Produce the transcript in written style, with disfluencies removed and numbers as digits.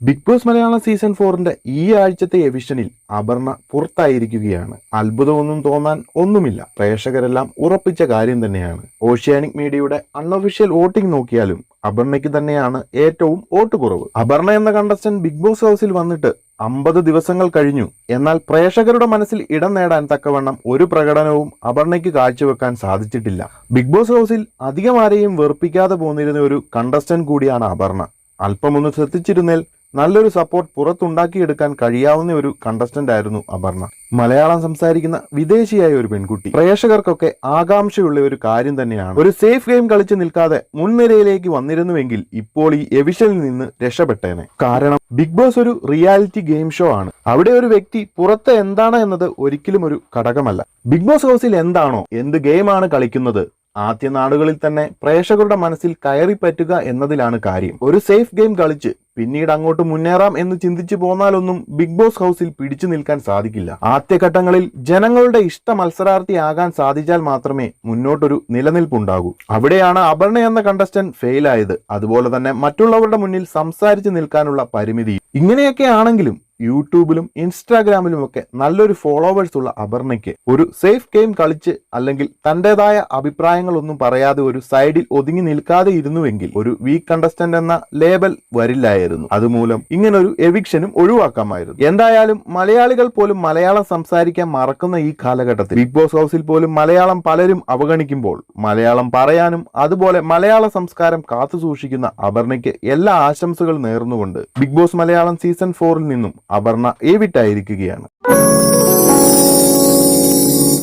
Big boss Malayalam season 4ന്റെ ഈ ആഴ്ചത്തെ എവിഷനിൽ അപർണ പുറത്തായിരിക്കുകയാണ്. അത്ഭുതമൊന്നും തോന്നാൻ ഒന്നുമില്ല. പ്രേക്ഷകരെല്ലാം ഉറപ്പിച്ച കാര്യം തന്നെയാണ്. ഓഷ്യാനിക് മീഡിയയുടെ അൺഒഫീഷ്യൽ വോട്ടിംഗ് നോക്കിയാലും അപർണയ്ക്ക് തന്നെയാണ് ഏറ്റവും വോട്ട് കുറവ്. അപർണ എന്ന കണ്ടസ്റ്റന്റ് ബിഗ് ബോസ് ഹൗസിൽ വന്നിട്ട് 50 ദിവസങ്ങൾ കഴിഞ്ഞു. എന്നാൽ പ്രേക്ഷകരുടെ മനസ്സിൽ ഇടം നേടാൻ തക്കവണ്ണം ഒരു പ്രകടനവും അപർണയ്ക്ക് കാഴ്ചവെക്കാൻ സാധിച്ചിട്ടില്ല. ബിഗ് ബോസ് ഹൗസിൽ അധികം ആരെയും വെറുപ്പിക്കാതെ പോന്നിരുന്ന ഒരു കണ്ടസ്റ്റന്റ് കൂടിയാണ് അപർണ. അല്പമൊന്ന് ശ്രദ്ധിച്ചിരുന്നേൽ നല്ലൊരു സപ്പോർട്ട് പുറത്തുണ്ടാക്കിയെടുക്കാൻ കഴിയാവുന്ന ഒരു കണ്ടസ്റ്റന്റ് ആയിരുന്നു അപർണ. മലയാളം സംസാരിക്കുന്ന വിദേശിയായ ഒരു പെൺകുട്ടി. പ്രേക്ഷകർക്കൊക്കെ ആകാംക്ഷയുള്ള ഒരു കാര്യം തന്നെയാണ്. ഒരു സേഫ് ഗെയിം കളിച്ചു നിൽക്കാതെ മുൻനിരയിലേക്ക് വന്നിരുന്നുവെങ്കിൽ ഇപ്പോൾ ഈ എവിഷനിൽ നിന്ന് രക്ഷപ്പെട്ടേനെ. കാരണം ബിഗ് ബോസ് ഒരു റിയാലിറ്റി ഗെയിം ഷോ ആണ്. അവിടെ ഒരു വ്യക്തി പുറത്ത് എന്താണ് എന്നത് ഒരിക്കലും ഒരു ഘടകമല്ല. ബിഗ് ബോസ് ഹൗസിൽ എന്താണോ, എന്ത് ഗെയിമാണ് കളിക്കുന്നത്, ആദ്യ നാടുകളിൽ തന്നെ പ്രേക്ഷകരുടെ മനസ്സിൽ കയറി പറ്റുക എന്നതിലാണ് കാര്യം. ഒരു സേഫ് ഗെയിം കളിച്ച് പിന്നീട് അങ്ങോട്ട് മുന്നേറാം എന്ന് ചിന്തിച്ചു പോന്നാലൊന്നും ബിഗ് ബോസ് ഹൗസിൽ പിടിച്ചു നിൽക്കാൻ സാധിക്കില്ല. ആദ്യഘട്ടങ്ങളിൽ ജനങ്ങളുടെ ഇഷ്ട മത്സരാർത്ഥിയാകാൻ സാധിച്ചാൽ മാത്രമേ മുന്നോട്ടൊരു നിലനിൽപ്പുണ്ടാകൂ. അവിടെയാണ് അപർണ എന്ന കണ്ടസ്റ്റന്റ് ഫെയിൽ ആയത്. അതുപോലെ തന്നെ മറ്റുള്ളവരുടെ മുന്നിൽ സംസാരിച്ചു നിൽക്കാനുള്ള പരിമിതി. ഇങ്ങനെയൊക്കെ ആണെങ്കിലും യൂട്യൂബിലും ഇൻസ്റ്റാഗ്രാമിലും ഒക്കെ നല്ലൊരു ഫോളോവേഴ്സ് ഉള്ള അപർണയ്ക്ക് ഒരു സേഫ് ഗെയിം കളിച്ച് അല്ലെങ്കിൽ തന്റേതായ അഭിപ്രായങ്ങളൊന്നും പറയാതെ ഒരു സൈഡിൽ ഒതുങ്ങി നിൽക്കാതെ ഇരുന്നുവെങ്കിൽ ഒരു വീക്ക് കണ്ടസ്റ്റന്റ് എന്ന ലേബൽ വരില്ലായിരുന്നു. അതുമൂലം ഇങ്ങനൊരു എവിക്ഷനും ഒഴിവാക്കാമായിരുന്നു. എന്തായാലും മലയാളികൾ പോലും മലയാളം സംസാരിക്കാൻ മറക്കുന്ന ഈ കാലഘട്ടത്തിൽ ബിഗ് ബോസ് ഹൗസിൽ പോലും മലയാളം പലരും അവഗണിക്കുമ്പോൾ മലയാളം പറയാനും അതുപോലെ മലയാള സംസ്കാരം കാത്തു സൂക്ഷിക്കുന്ന അപർണയ്ക്ക് എല്ലാ ആശംസകൾ നേർന്നുകൊണ്ട് ബിഗ് ബോസ് മലയാളം സീസൺ 4ൽ നിന്നും അപർണ ഏവിട്ടായിരിക്കുകയാണ്.